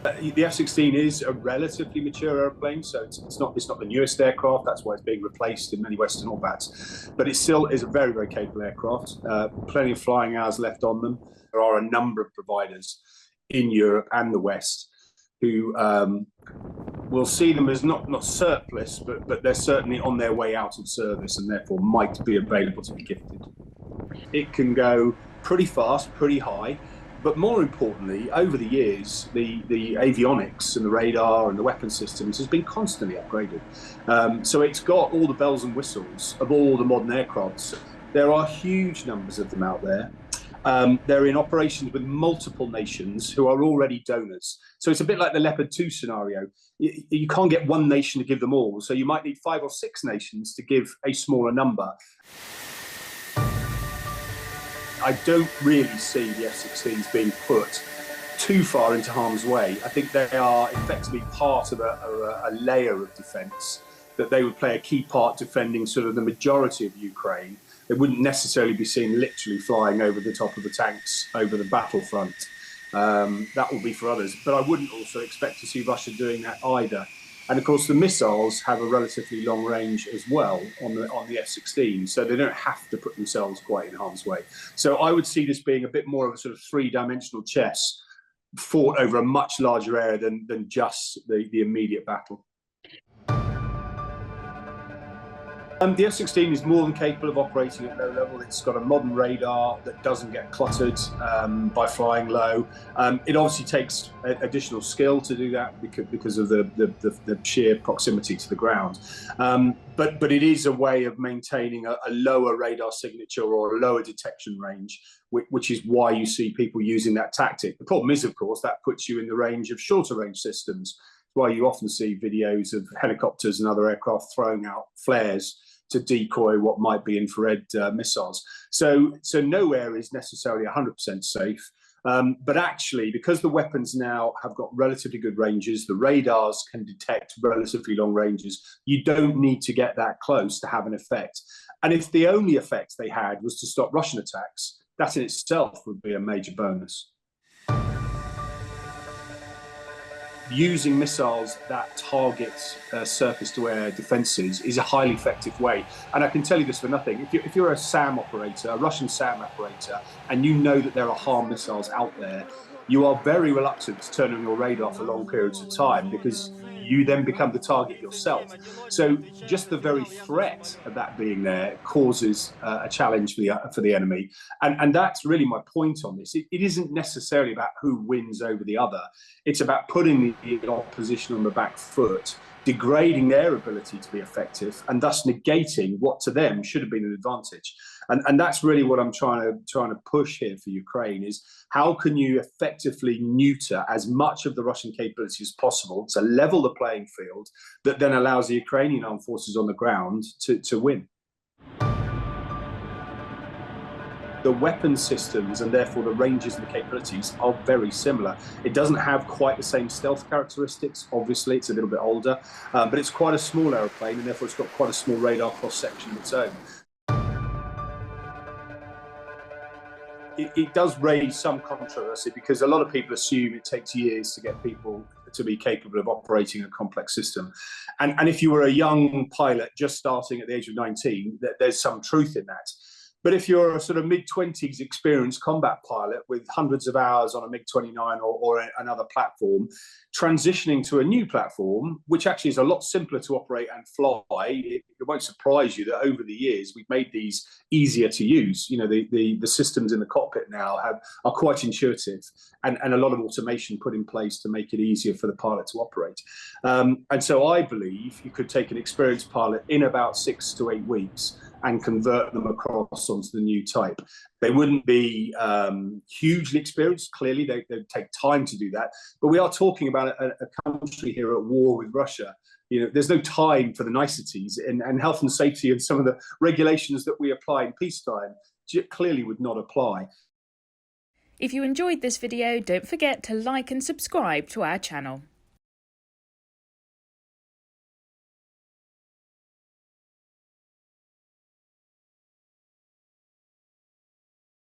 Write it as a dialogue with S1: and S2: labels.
S1: The F-16 is a relatively mature airplane, so it's not the newest aircraft. That's why it's being replaced in many Western orbits. But it still is a very, very capable aircraft. Plenty of flying hours left on them. There are a number of providers in Europe and the West who will see them as not surplus, but they're certainly on their way out of service and therefore might be available to be gifted. It can go pretty fast, pretty high. But more importantly, over the years, the avionics and the radar and the weapon systems has been constantly upgraded. So it's got all the bells and whistles of all the modern aircrafts. There are huge numbers of them out there. They're in operations with multiple nations who are already donors. So it's a bit like the Leopard 2 scenario. You can't get one nation to give them all. So you might need 5 or 6 nations to give a smaller number. I don't really see the F-16s being put too far into harm's way. I think they are effectively part of a layer of defence, that they would play a key part defending sort of the majority of Ukraine. They wouldn't necessarily be seen literally flying over the top of the tanks over the battlefront. That will be for others. But I wouldn't also expect to see Russia doing that either. And of course, the missiles have a relatively long range as well on the F-16, so they don't have to put themselves quite in harm's way. So I would see this being a bit more of a sort of three-dimensional chess fought over a much larger area than just the immediate battle. The F-16 is more than capable of operating at low level. It's got a modern radar that doesn't get cluttered by flying low. It obviously takes additional skill to do that because of the sheer proximity to the ground. But it is a way of maintaining a lower radar signature or a lower detection range, which is why you see people using that tactic. The problem is, of course, that puts you in the range of shorter range systems. Why you often see videos of helicopters and other aircraft throwing out flares to decoy what might be infrared missiles. So nowhere is necessarily 100% safe. But actually, because the weapons now have got relatively good ranges, the radars can detect relatively long ranges, you don't need to get that close to have an effect. And if the only effect they had was to stop Russian attacks, that in itself would be a major bonus. Using missiles that target surface-to-air defences is a highly effective way. And I can tell you this for nothing. If you're a SAM operator, a Russian SAM operator, and you know that there are HARM missiles out there, you are very reluctant to turn on your radar for long periods of time because you then become the target yourself. So just the very threat of that being there causes a challenge for the enemy. And that's really my point on this. It isn't necessarily about who wins over the other. It's about putting the opposition on the back foot, degrading their ability to be effective, and thus negating what to them should have been an advantage. And that's really what I'm trying to push here for Ukraine is how can you effectively neuter as much of the Russian capability as possible to level the playing field that then allows the Ukrainian armed forces on the ground to win. The weapon systems and therefore the ranges and the capabilities are very similar. It doesn't have quite the same stealth characteristics. Obviously, it's a little bit older, but it's quite a small aeroplane and therefore it's got quite a small radar cross-section of its own. It does raise some controversy because a lot of people assume it takes years to get people to be capable of operating a complex system. And if you were a young pilot just starting at the age of 19, there's some truth in that. But if you're a sort of mid-20s experienced combat pilot with hundreds of hours on a MiG-29 or another platform, transitioning to a new platform, which actually is a lot simpler to operate and fly, it won't surprise you that over the years we've made these easier to use. You know, the systems in the cockpit now are quite intuitive and a lot of automation put in place to make it easier for the pilot to operate. And so I believe you could take an experienced pilot in about 6 to 8 weeks and convert them across onto the new type. They wouldn't be hugely experienced, clearly, they'd take time to do that. But we are talking about a country here at war with Russia. You know, there's no time for the niceties, and health and safety and some of the regulations that we apply in peacetime clearly would not apply.
S2: If you enjoyed this video, don't forget to like and subscribe to our channel.